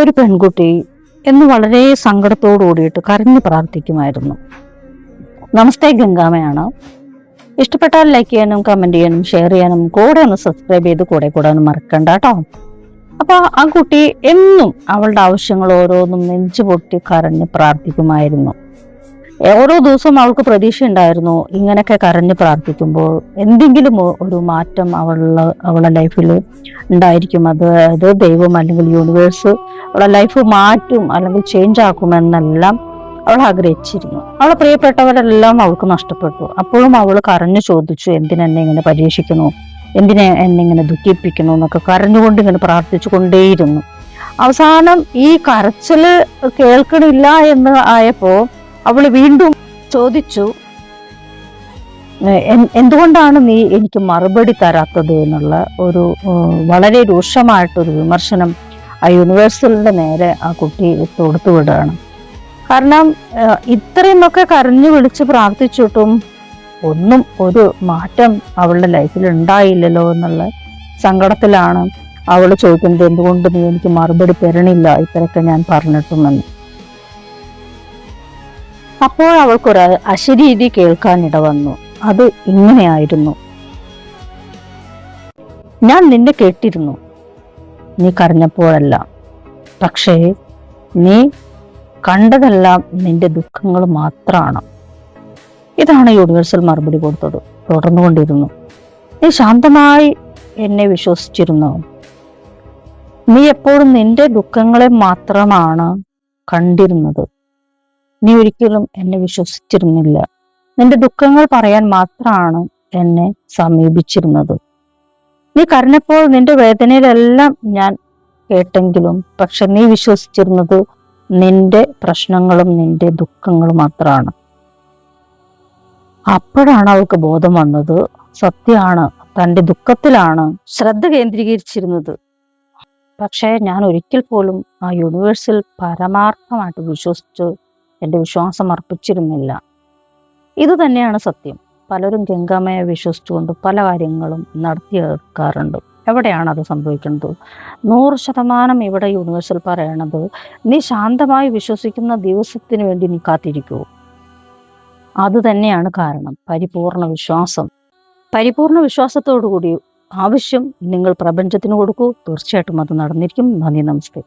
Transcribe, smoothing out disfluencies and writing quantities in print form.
ഒരു പെൺകുട്ടി എന്ന് വളരെ സങ്കടത്തോടു കൂടിയിട്ട് കരഞ്ഞു പ്രാർത്ഥിക്കുമായിരുന്നു. നമസ്തേ ഗംഗാമയാണ്. ഇഷ്ടപ്പെട്ടാൽ ലൈക്ക് ചെയ്യാനും കമന്റ് ചെയ്യാനും ഷെയർ ചെയ്യാനും കൂടെ ഒന്ന് സബ്സ്ക്രൈബ് ചെയ്ത് കൂടെ കൂടാനും മറക്കണ്ട കേട്ടോ. അപ്പൊ ആ കുട്ടി എന്നും അവളുടെ ആവശ്യങ്ങൾ ഓരോന്നും നെഞ്ചു പൊട്ടി കരഞ്ഞ് പ്രാർത്ഥിക്കുമായിരുന്നു. ഓരോ ദിവസവും അവൾക്ക് പ്രതീക്ഷ ഉണ്ടായിരുന്നു, ഇങ്ങനെയൊക്കെ കരഞ്ഞ് പ്രാർത്ഥിക്കുമ്പോൾ എന്തെങ്കിലും ഒരു മാറ്റം അവളുടെ ലൈഫിൽ ഉണ്ടായിരിക്കും. അത് ദൈവം അല്ലെങ്കിൽ യൂണിവേഴ്സ് അവളുടെ ലൈഫ് മാറ്റും അല്ലെങ്കിൽ ചേഞ്ച് ആക്കുമെന്നെല്ലാം അവൾ ആഗ്രഹിച്ചിരുന്നു. അവളെ പ്രിയപ്പെട്ടവരെല്ലാം അവൾക്ക് നഷ്ടപ്പെട്ടു. അപ്പോഴും അവൾ കരഞ്ഞു ചോദിച്ചു, എന്തിനെന്നെ ഇങ്ങനെ പരീക്ഷിക്കുന്നു, എന്തിനെ എന്നെ ഇങ്ങനെ ദുഃഖിപ്പിക്കുന്നു എന്നൊക്കെ കരഞ്ഞുകൊണ്ട് ഇങ്ങനെ പ്രാർത്ഥിച്ചു കൊണ്ടേയിരുന്നു. അവസാനം ഈ കരച്ചില് കേൾക്കണില്ല എന്ന് ആയപ്പോ അവൾ വീണ്ടും ചോദിച്ചു, എന്തുകൊണ്ടാണ് നീ എനിക്ക് മറുപടി തരാത്തത് എന്നുള്ള ഒരു വളരെ രൂക്ഷമായിട്ടൊരു വിമർശനം ആ യൂണിവേഴ്സലിന്റെ നേരെ ആ കുട്ടി തൊടുത്തു വിടുകയാണ്. കാരണം ഇത്രയുമൊക്കെ കരഞ്ഞു വിളിച്ച് പ്രാർത്ഥിച്ചിട്ടും ഒന്നും ഒരു മാറ്റം അവളുടെ ലൈഫിൽ ഉണ്ടായില്ലല്ലോ എന്നുള്ള സങ്കടത്തിലാണ് അവൾ ചോദിക്കുന്നത്, എന്തുകൊണ്ട് നീ എനിക്ക് മറുപടി തരണില്ല ഇത്രയൊക്കെ ഞാൻ പറഞ്ഞിട്ടുമെന്ന്. അപ്പോൾ അവൾക്കൊരു അശരീരി കേൾക്കാനിട വന്നു. അത് ഇങ്ങനെയായിരുന്നു: ഞാൻ നിന്നെ കേട്ടിരുന്നു, നീ കരഞ്ഞപ്പോഴെല്ലാം. പക്ഷേ നീ കണ്ടതെല്ലാം നിന്റെ ദുഃഖങ്ങൾ മാത്രമാണ്. ഇതാണ് യൂണിവേഴ്സൽ മറുപടി കൊടുത്തത്. തുടർന്നുകൊണ്ടിരുന്നു, നീ ശാന്തമായി എന്നെ വിശ്വസിച്ചിരുന്നു. നീ എപ്പോഴും നിന്റെ ദുഃഖങ്ങളെ മാത്രമാണ് കണ്ടിരുന്നത്. നീ ഒരിക്കലും എന്നെ വിശ്വസിച്ചിരുന്നില്ല. നിന്റെ ദുഃഖങ്ങൾ പറയാൻ മാത്രമാണ് എന്നെ സമീപിച്ചിരുന്നത്. നീ കരഞ്ഞപ്പോൾ നിന്റെ വേദനയിലെല്ലാം ഞാൻ കേട്ടെങ്കിലും പക്ഷെ നീ വിശ്വസിച്ചിരുന്നത് നിന്റെ പ്രശ്നങ്ങളും നിന്റെ ദുഃഖങ്ങളും മാത്രമാണ്. അപ്പോഴാണ് അവൾക്ക് ബോധം വന്നത്, സത്യമാണ്, തൻ്റെ ദുഃഖത്തിലാണ് ശ്രദ്ധ കേന്ദ്രീകരിച്ചിരുന്നത്. പക്ഷേ ഞാൻ ഒരിക്കൽ പോലും ആ യൂണിവേഴ്സിൽ പരമാർത്ഥമായിട്ട് വിശ്വസിച്ച് എൻ്റെ വിശ്വാസം അർപ്പിച്ചിരുന്നില്ല. ഇത് തന്നെയാണ് സത്യം. പലരും ഗംഗാമയെ വിശ്വസിച്ചുകൊണ്ട് പല കാര്യങ്ങളും നടത്തിയെടുക്കാറുണ്ട്. എവിടെയാണ് അത് സംഭവിക്കുന്നത്? 100% ഇവിടെ യൂണിവേഴ്സൽ പറയണത്, നീ ശാന്തമായി വിശ്വസിക്കുന്ന ദിവസത്തിന് വേണ്ടി നീ കാത്തിരിക്കൂ. അത് തന്നെയാണ് കാരണം. പരിപൂർണ വിശ്വാസത്തോടു കൂടി ആവശ്യം നിങ്ങൾ പ്രപഞ്ചത്തിന് കൊടുക്കൂ. തീർച്ചയായിട്ടും അത് നടന്നിരിക്കും. നന്ദി, നമസ്തേ.